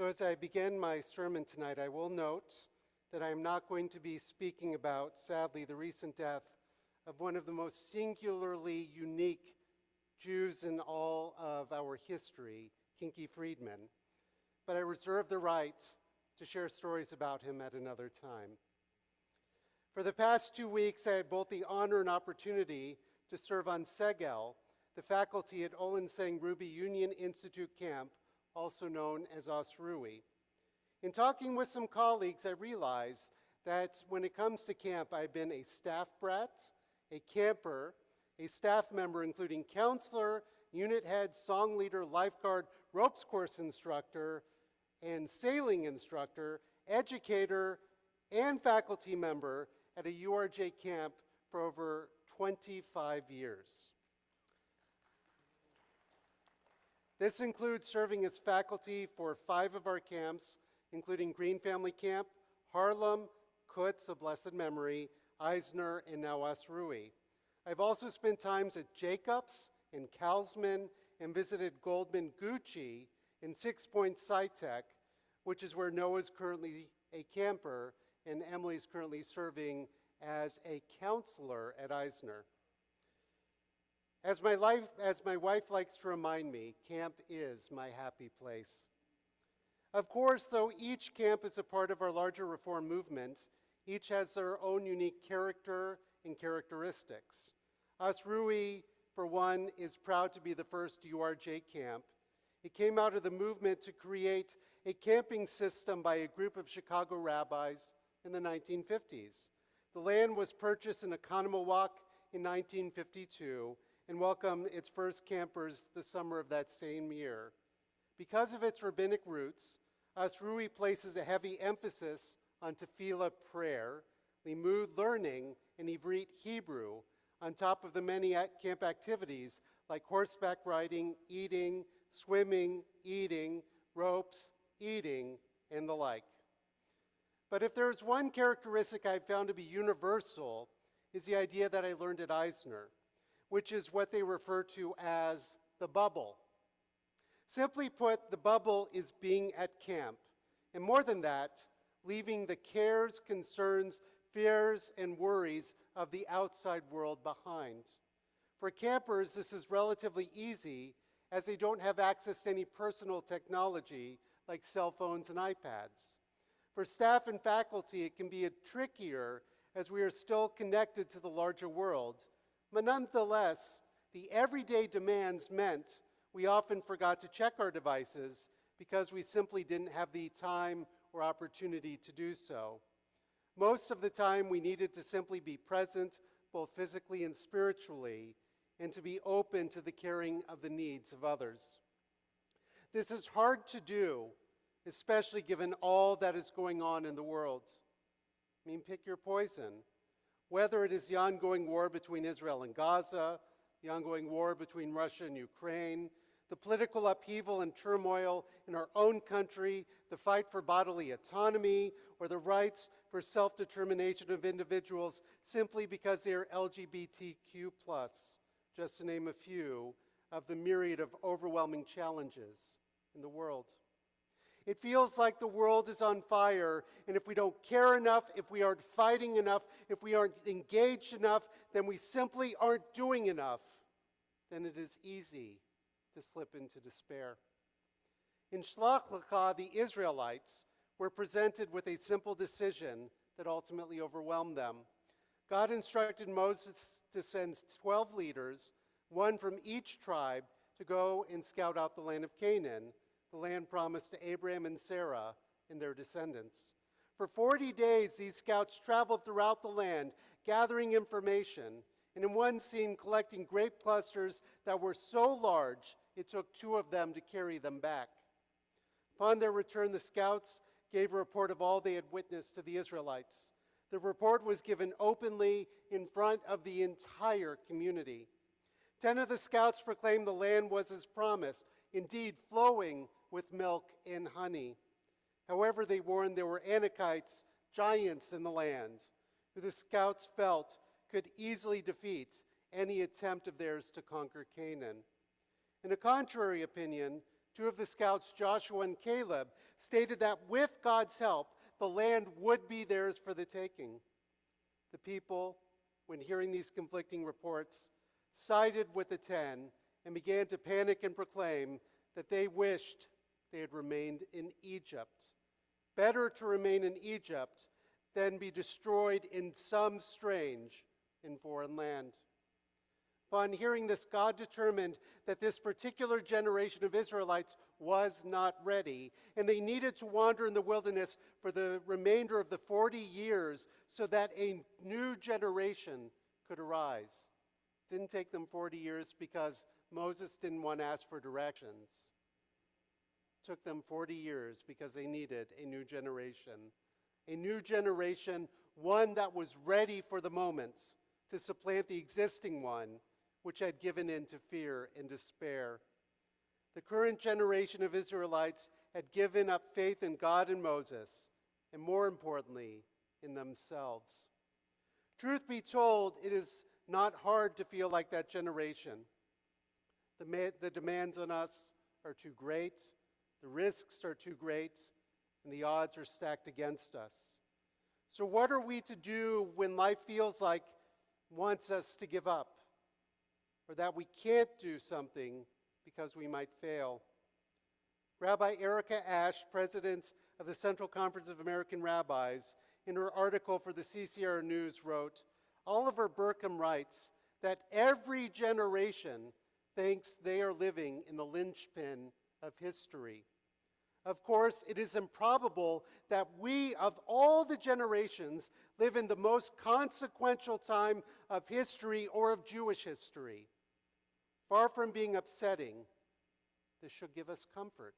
So as I begin my sermon tonight, I will note that I am not going to be speaking about, sadly, the recent death of one of the most singularly unique Jews in all of our history, Kinky Friedman. But I reserve the right to share stories about him at another time. For the past 2 weeks, I had both the honor and opportunity to serve on Segel, the faculty at Olenseng Ruby Union Institute Camp, also known as Osrui. In talking with some colleagues, I realized that when it comes to camp, I've been a staff brat, a camper, a staff member including counselor, unit head, song leader, lifeguard, ropes course instructor, and sailing instructor, educator, and faculty member at a URJ camp for over 25 years. This includes serving as faculty for 5 of our camps, including Green Family Camp, Harlem, Kutz, of blessed memory, Eisner, and now Osrui. I've also spent times at Jacobs and Kalsman and visited Goldman Gucci in 6 Point SciTech, which is where Noah's currently a camper and Emily's currently serving as a counselor at Eisner. As my wife likes to remind me, camp is my happy place. Of course, though each camp is a part of our larger reform movement, each has their own unique character and characteristics. Osrui, for one, is proud to be the first URJ camp. It came out of the movement to create a camping system by a group of Chicago rabbis in the 1950s. The land was purchased in Oconomowoc in 1952 and welcomed its first campers the summer of that same year. Because of its rabbinic roots, Osrui places a heavy emphasis on tefillah prayer, limud learning, and Ivrit Hebrew, on top of the many camp activities like horseback riding, eating, swimming, eating, ropes, eating, and the like. But if there's one characteristic I've found to be universal, is the idea that I learned at Eisner, which is what they refer to as the bubble. Simply put, the bubble is being at camp, and more than that, leaving the cares, concerns, fears, and worries of the outside world behind. For campers, this is relatively easy, as they don't have access to any personal technology like cell phones and iPads. For staff and faculty, it can be trickier as we are still connected to the larger world, but nonetheless, the everyday demands meant we often forgot to check our devices because we simply didn't have the time or opportunity to do so. Most of the time, we needed to simply be present, both physically and spiritually, and to be open to the caring of the needs of others. This is hard to do, especially given all that is going on in the world. I mean, pick your poison. Whether it is the ongoing war between Israel and Gaza, the ongoing war between Russia and Ukraine, the political upheaval and turmoil in our own country, the fight for bodily autonomy, or the rights for self-determination of individuals simply because they are LGBTQ+, just to name a few of the myriad of overwhelming challenges in the world. It feels like the world is on fire, and if we don't care enough, if we aren't fighting enough, if we aren't engaged enough, then we simply aren't doing enough. Then it is easy to slip into despair. In Shlach Lecha, the Israelites were presented with a simple decision that ultimately overwhelmed them. God instructed Moses to send 12 leaders, one from each tribe, to go and scout out the land of Canaan, the land promised to Abraham and Sarah and their descendants. For 40 days, these scouts traveled throughout the land, gathering information, and in one scene, collecting grape clusters that were so large, it took 2 of them to carry them back. Upon their return, the scouts gave a report of all they had witnessed to the Israelites. The report was given openly in front of the entire community. 10 of the scouts proclaimed the land was as promised, indeed flowing with milk and honey. However, they warned there were Anakites, giants in the land, who the scouts felt could easily defeat any attempt of theirs to conquer Canaan. In a contrary opinion, Two of the scouts, Joshua and Caleb, stated that with God's help, the land would be theirs for the taking. The people, when hearing these conflicting reports, sided with the 10 and began to panic and proclaim that they wished they had remained in Egypt. Better to remain in Egypt than be destroyed in some strange and foreign land. Upon hearing this, God determined that this particular generation of Israelites was not ready, and they needed to wander in the wilderness for the remainder of the 40 years so that a new generation could arise. It didn't take them 40 years because Moses didn't want to ask for directions. It took them 40 years because they needed a new generation. A new generation, one that was ready for the moment to supplant the existing one, which had given in to fear and despair. The current generation of Israelites had given up faith in God and Moses, and more importantly, in themselves. Truth be told, it is not hard to feel like that generation. The demands on us are too great, the risks are too great, and the odds are stacked against us. So what are we to do when life feels like it wants us to give up, or that we can't do something because we might fail? Rabbi Erica Ash, president of the Central Conference of American Rabbis, in her article for the CCR News wrote, Oliver Burkham writes that every generation thinks they are living in the linchpin of history. Of course, it is improbable that we, of all the generations, live in the most consequential time of history or of Jewish history. Far from being upsetting, this should give us comfort.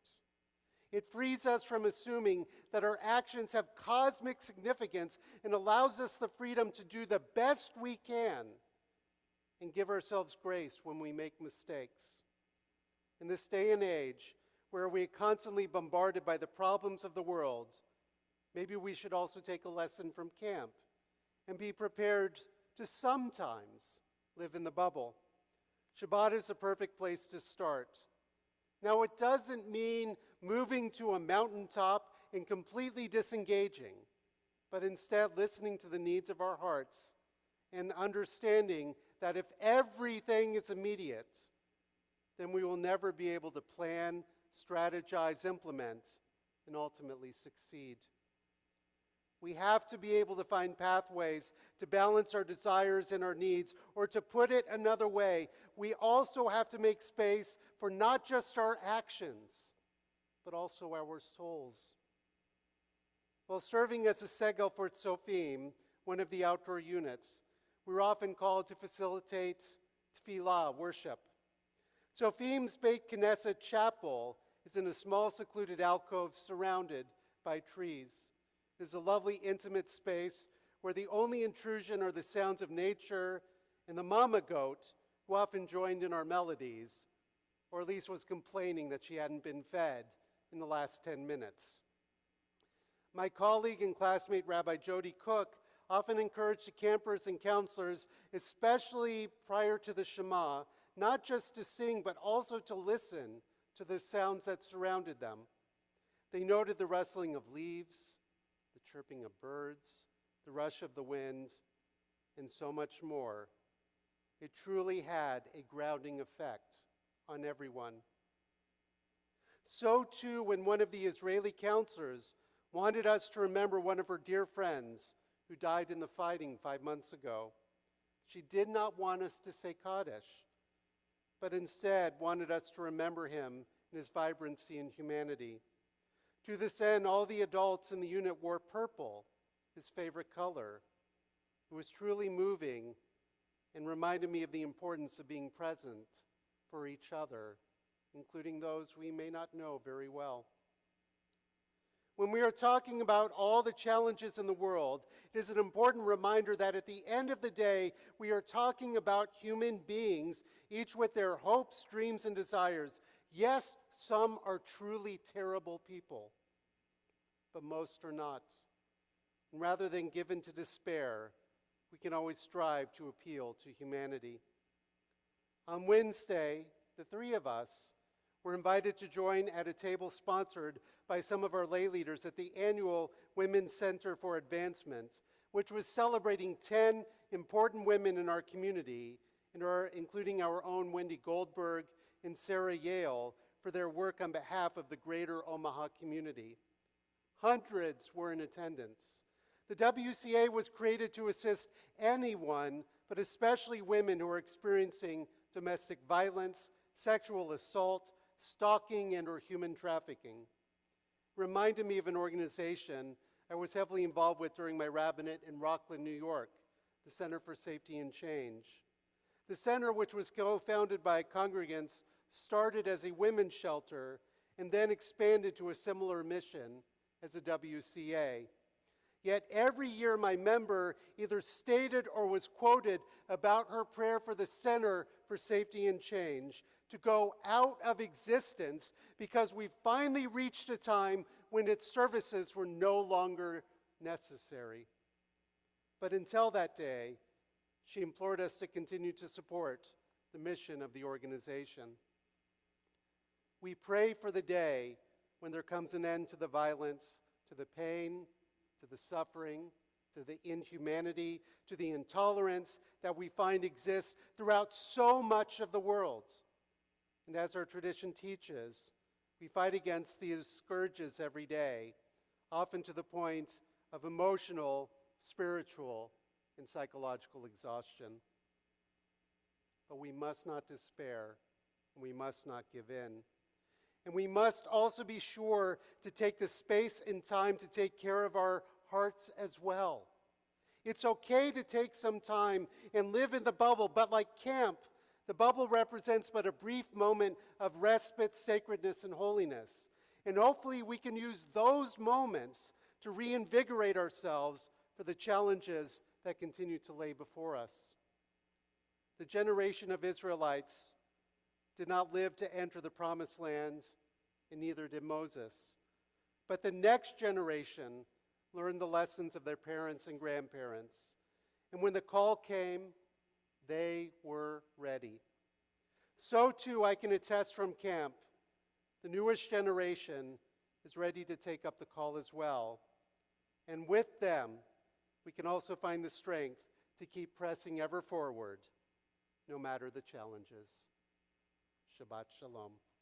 It frees us from assuming that our actions have cosmic significance and allows us the freedom to do the best we can and give ourselves grace when we make mistakes. In this day and age, where we are constantly bombarded by the problems of the world, maybe we should also take a lesson from camp and be prepared to sometimes live in the bubble. Shabbat is a perfect place to start. Now, it doesn't mean moving to a mountaintop and completely disengaging, but instead listening to the needs of our hearts and understanding that if everything is immediate, then we will never be able to plan, strategize, implement, and ultimately succeed. We have to be able to find pathways to balance our desires and our needs, or to put it another way, we also have to make space for not just our actions, but also our souls. While serving as a segel for Tzofim, one of the outdoor units, we're often called to facilitate tefillah, worship. Tzofim's Beit Knesset chapel is in a small secluded alcove surrounded by trees. It is a lovely intimate space where the only intrusion are the sounds of nature and the mama goat, who often joined in our melodies, or at least was complaining that she hadn't been fed in the last 10 minutes. My colleague and classmate Rabbi Jody Cook often encouraged the campers and counselors, especially prior to the Shema, not just to sing, but also to listen to the sounds that surrounded them. They noted the rustling of leaves, the chirping of birds, the rush of the wind, and so much more. It truly had a grounding effect on everyone. So too, when one of the Israeli counselors wanted us to remember one of her dear friends who died in the fighting 5 months ago, she did not want us to say Kaddish, but instead wanted us to remember him in his vibrancy and humanity. To this end, all the adults in the unit wore purple, his favorite color. It was truly moving and reminded me of the importance of being present for each other, including those we may not know very well. When we are talking about all the challenges in the world, it is an important reminder that at the end of the day, we are talking about human beings, each with their hopes, dreams, and desires. Yes, some are truly terrible people, but most are not. And rather than give in to despair, we can always strive to appeal to humanity. On Wednesday, the three of us were invited to join at a table sponsored by some of our lay leaders at the annual Women's Center for Advancement, which was celebrating 10 important women in our community, including our own Wendy Goldberg and Sarah Yale, for their work on behalf of the greater Omaha community. Hundreds were in attendance. The WCA was created to assist anyone, but especially women who are experiencing domestic violence, sexual assault, stalking, and or human trafficking. Reminded me of an organization I was heavily involved with during my rabbinate in Rockland, New York, the Center for Safety and Change. The center, which was co-founded by congregants, started as a women's shelter and then expanded to a similar mission as a WCA. Yet every year my member either stated or was quoted about her prayer for the Center for Safety and Change to go out of existence because we finally reached a time when its services were no longer necessary. But until that day, she implored us to continue to support the mission of the organization. We pray for the day when there comes an end to the violence, to the pain, to the suffering, to the inhumanity, to the intolerance that we find exists throughout so much of the world. And as our tradition teaches, we fight against these scourges every day, often to the point of emotional, spiritual, and psychological exhaustion. But we must not despair, and we must not give in. And we must also be sure to take the space and time to take care of our hearts as well. It's okay to take some time and live in the bubble, but like camp, the bubble represents but a brief moment of respite, sacredness, and holiness. And hopefully we can use those moments to reinvigorate ourselves for the challenges that continue to lay before us. The generation of Israelites did not live to enter the promised land, and neither did Moses. But the next generation learned the lessons of their parents and grandparents. And when the call came, they were ready. So too, I can attest from camp, the newest generation is ready to take up the call as well. And with them, we can also find the strength to keep pressing ever forward, no matter the challenges. Shabbat Shalom.